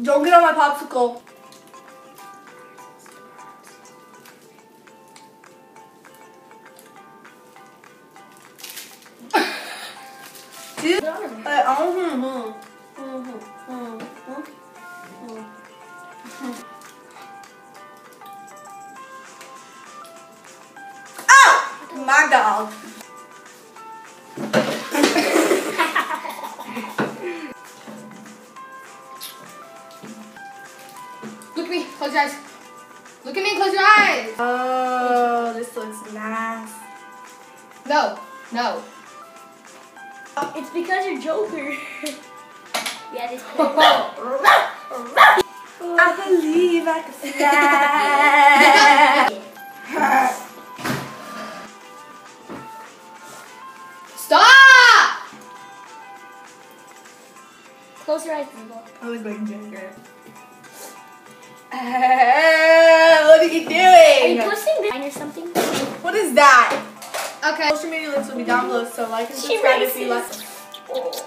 Don't get on my popsicle. My dog. Look at me. Close your eyes. Look at me. Close your eyes. Oh, this looks nice. No. No. It's because you're Joker. Yeah, this. I believe I can fly. Stop! Close your eyes, Bimbo. I look like Joker. What are you Are you doing? posting this or something? What is that? Okay. Social media links will be down below, so like and She subscribe if you like. racist.